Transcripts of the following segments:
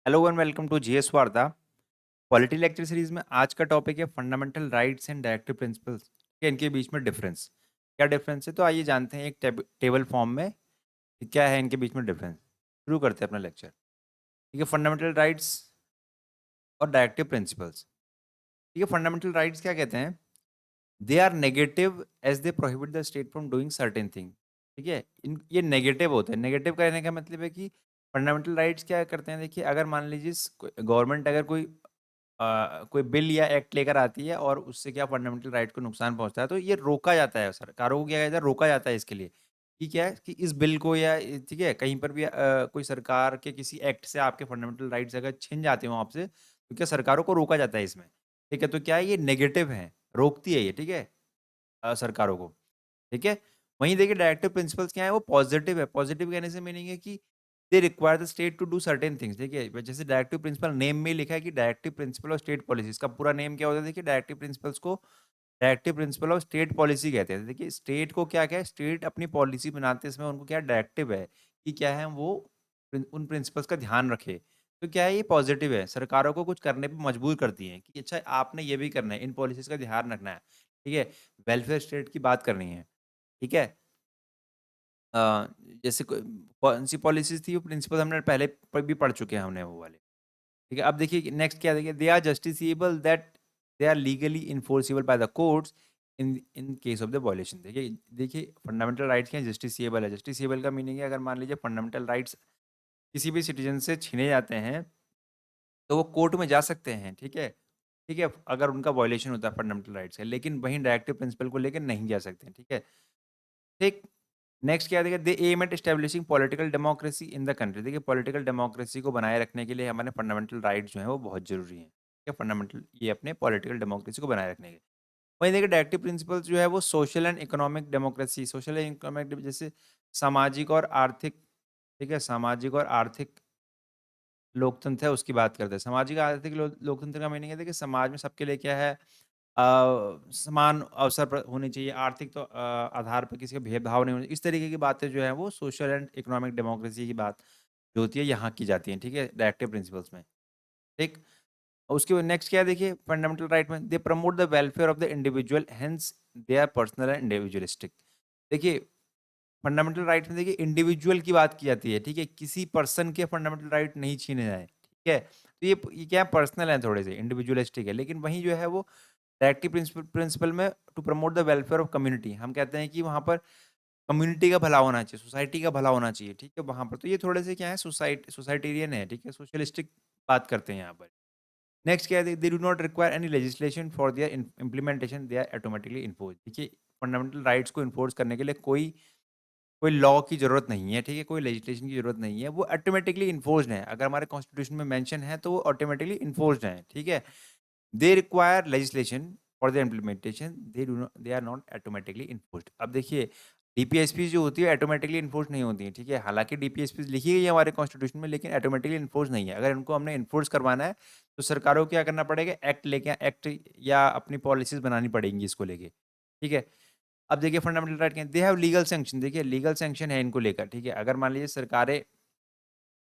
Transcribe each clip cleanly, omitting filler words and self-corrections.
Hello and welcome to GS Varta. Polity lecture series में आज का टॉपिक है fundamental rights and directive principles के इनके बीच में डिफरेंस। क्या डिफरेंस है तो आइए जानते हैं एक टेबल फॉर्म में कि क्या है इनके बीच में डिफरेंस। शुरू करते हैं अपना लेक्चर। ठीक है, फंडामेंटल राइट्स और डायरेक्टिव प्रिंसिपल्स। ठीक है, फंडामेंटल राइट्स क्या कहते हैं? They are negative as they prohibit the state from doing certain thing. ठीक है, इन ये नेगेटिव होते हैं। नेगेटिव कहने का मतलब है कि फंडामेंटल राइट्स क्या करते हैं, देखिए अगर मान लीजिए गवर्नमेंट अगर कोई बिल या एक्ट लेकर आती है और उससे क्या फंडामेंटल राइट को नुकसान पहुंचता है तो ये रोका जाता है, सरकारों को क्या कहता है, रोका जाता है इसके लिए कि क्या है कि इस बिल को या ठीक है कहीं पर भी कोई सरकार के किसी एक्ट से आपके फंडामेंटल राइट्स अगर छिन जाते हो आपसे तो क्या सरकारों को रोका जाता है इसमें। ठीक है, तो क्या है ये नेगेटिव है, रोकती है ये। ठीक है, सरकारों को। ठीक है, वहीं देखिए डायरेक्टिव प्रिंसिपल्स क्या है, वो पॉजिटिव है। पॉजिटिव कहने से मीनिंग है कि they require the state to do certain things. देखिए जैसे डायरेक्टिव प्रिंसिपल नेम में ही लिखा है कि directive principle of state policy. इसका पूरा नेम क्या होता है? देखिए डायरेक्टिव प्रिंसिपल्स को directive principle of state policy कहते हैं। देखिए स्टेट को क्या है, स्टेट अपनी पॉलिसी बनाते समय उनको क्या डायरेक्टिव है कि क्या है वो उन प्रिंसिपल्स का ध्यान रखे। तो क्या है, ये पॉजिटिव है, सरकारों को कुछ करने पे मजबूर करती है कि अच्छा आपने ये भी करना है, इन पॉलिसीज का ध्यान रखना है। ठीक है, वेलफेयर स्टेट की बात करनी है। ठीक है, अ, जैसे कौन-सी पॉलिसीज़ थी, वो प्रिंसिपल हमने पहले भी पढ़ चुके हैं हमने वो वाले। ठीक है, अब देखिए नेक्स्ट क्या है, देखिए they are justiciable that they are legally enforceable by the courts in in case of the violation. देखिए देखिए फंडामेंटल राइट्स क्या है, जस्टिसिएबल है। जस्टिसिएबल का मीनिंग है अगर मान लीजिए फंडामेंटल राइट्स किसी भी सिटीज़न से छीने जाते हैं, तो वो कोर्ट में जा सकते हैं। ठीक है? ठीक है, अगर उनका वायलेशन होता है फंडामेंटल राइट्स का, लेकिन वहीं डायरेक्टिव प्रिंसिपल को लेके नहीं जा सकते हैं। ठीक है? ठीक, नेक्स्ट क्या है, देखिए they aim at establishing political democracy in the country. देखिए पॉलिटिकल डेमोक्रेसी को बनाए रखने के लिए हमारे फंडामेंटल राइट्स जो हैं वो बहुत ज़रूरी हैं। ठीक है, फंडामेंटल ये अपने पॉलिटिकल डेमोक्रेसी को बनाए रखने के। वहीं देखिए डायरेक्टिव प्रिंसिपल्स जो है वो social and economic democracy, social and economic जैसे सामाजिक और आर्थिक। ठीक है, सामाजिक और आर्थिक लोकतंत्र है उसकी बात करते हैं। सामाजिक आर्थिक लोकतंत्र का मीनिंग है, देखिए समाज में सबके लिए क्या है, समान अवसर होने चाहिए। आर्थिक तो आधार पर किसी का भेदभाव नहीं होना, इस तरीके की बातें जो है वो सोशल एंड इकोनॉमिक डेमोक्रेसी की बात जो होती है यहाँ की जाती है। ठीक है, डायरेक्टिव प्रिंसिपल्स में। ठीक, उसके बाद नेक्स्ट क्या है, देखिए फंडामेंटल राइट में they promote the welfare of the individual, hence they are personal and individualistic. देखिए फंडामेंटल राइट में देखिए इंडिविजुअल की बात की जाती है। ठीक है, किसी पर्सन के फंडामेंटल राइट नहीं छीने जाए। ठीक है, तो ये क्या पर्सनल है, थोड़े से इंडिविजुअलिस्टिक है। लेकिन वहीं जो है वो डायरेक्टिव प्रिंसिपल प्रिंसिपल में to promote the welfare of community, हम कहते हैं कि वहाँ पर कम्युनिटी का भला होना चाहिए, सोसाइटी का भला होना चाहिए। ठीक है, वहाँ पर तो ये थोड़े से क्या है, सोसाइटेरियन है। ठीक है, सोशलिस्टिक बात करते हैं यहाँ पर। नेक्स्ट क्या है, they do not require any legislation for their implementation, they are automatically enforce. देखिए फंडामेंटल राइट्स को इन्फोर्स करने के लिए कोई कोई लॉ की ज़रूरत नहीं है। ठीक है, कोई लेजिस्लेशन की ज़रूरत नहीं है, वो ऑटोमेटिकली इन्फोर्स्ड है। अगर हमारे कॉन्स्टिट्यूशन में मेंशन है तो वो ऑटोमेटिकली इन्फोर्स्ड है। ठीक है, they require legislation for the implementation, they are not automatically enforced. अब देखिए डीपीएसपी जो होती है ऑटोमेटिकली इन्फोर्स नहीं होती है। ठीक है, हालांकि डीपीएसपी लिखी गई है हमारे कॉन्स्टिट्यूशन में, लेकिन ऑटोमेटिकली इन्फोर्स नहीं है। अगर इनको हमने इन्फोर्स करवाना है तो सरकारों को क्या करना पड़ेगा, एक्ट या अपनी पॉलिसीज बनानी पड़ेंगी इसको लेके। ठीक है, अब देखिए फंडामेंटल राइट क्या है, दे हैव लीगल सैंक्शन। देखिए लीगल सैंक्शन है इनको लेकर। ठीक है, अगर मान लीजिए सरकारें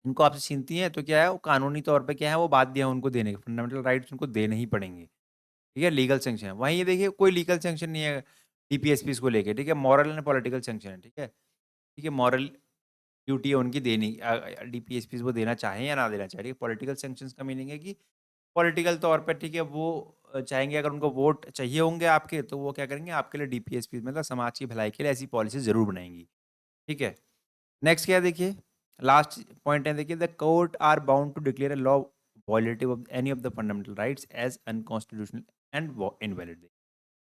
इनको आपसे छीनती हैं तो क्या है, वो कानूनी तौर पे क्या है, वो बाध्य है उनको देने के, फंडामेंटल राइट्स उनको देने ही पड़ेंगे। ठीक है, लीगल सैंक्शन है। वहीं ये देखिए कोई लीगल सैंक्शन नहीं है डीपीएसपीज़ को लेके। ठीक है, मॉरल एंड पॉलिटिकल सैंक्शन है। ठीक है, ठीक है, मॉरल ड्यूटी है उनकी देनी, डीपीएसपीज़ वो देना चाहें या ना देना चाहें। ठीक है, पॉलिटिकल सैंक्शंस का मीनिंग है कि पॉलिटिकल तौर पे ठीक है वो चाहेंगे, अगर उनको वोट चाहिए होंगे आपके तो वो क्या करेंगे, आपके लिए डीपीएसपी मतलब समाज की भलाई के लिए ऐसी पॉलिसी ज़रूर बनाएँगी। ठीक है, नेक्स्ट क्या है, देखिए लास्ट पॉइंट है, देखिए the court are bound to declare a law violative of any of the fundamental rights as unconstitutional and invalid.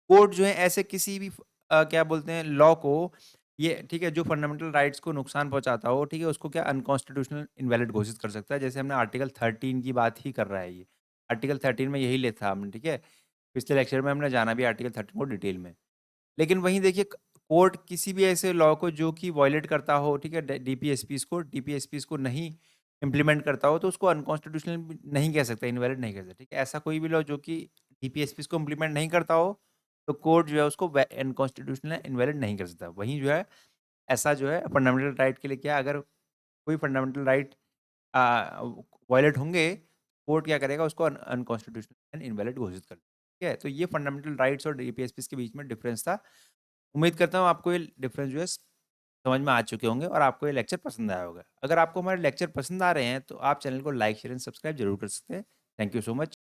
Court जो है ऐसे किसी भी क्या बोलते हैं लॉ को, ये ठीक है जो फंडामेंटल राइट्स को नुकसान पहुंचाता हो, ठीक है उसको क्या अनकॉन्स्टिट्यूशनल इनवैलिड घोषित कर सकता है। जैसे हमने आर्टिकल 13 की बात ही कर रहा है ये, आर्टिकल 13 में यही लेता हमने। ठीक है, पिछले लेक्चर में हमने जाना भी आर्टिकल 13 को डिटेल में। लेकिन वहीं देखिए कोर्ट किसी भी ऐसे लॉ को जो कि वायलेट करता हो, ठीक है डीपीएसपीज़ को नहीं इम्प्लीमेंट करता हो तो उसको अनकॉन्स्टिट्यूशनल भी नहीं कह सकता, इनवैलिड नहीं कह सकता। ठीक है, ऐसा कोई भी लॉ जो कि डीपीएसपीज़ को इम्प्लीमेंट नहीं करता हो तो कोर्ट जो है उसको अनकॉन्स्टिट्यूशनल इनवैलिड नहीं कर सकता। वहीं जो है ऐसा जो है फंडामेंटल राइट के लिए क्या, अगर कोई फंडामेंटल राइट वायलेट होंगे, कोर्ट क्या करेगा, उसको अनकॉन्स्टिट्यूशनल एंड इनवैलिड घोषित कर देगा। ठीक है, तो ये फंडामेंटल राइट्स और डीपीएसपीस के बीच में डिफरेंस था। उम्मीद करता हूँ आपको ये डिफरेंस जो है समझ में आ चुके होंगे और आपको ये लेक्चर पसंद आया होगा। अगर आपको हमारे लेक्चर पसंद आ रहे हैं तो आप चैनल को लाइक शेयर एंड सब्सक्राइब जरूर कर सकते हैं। Thank you so much.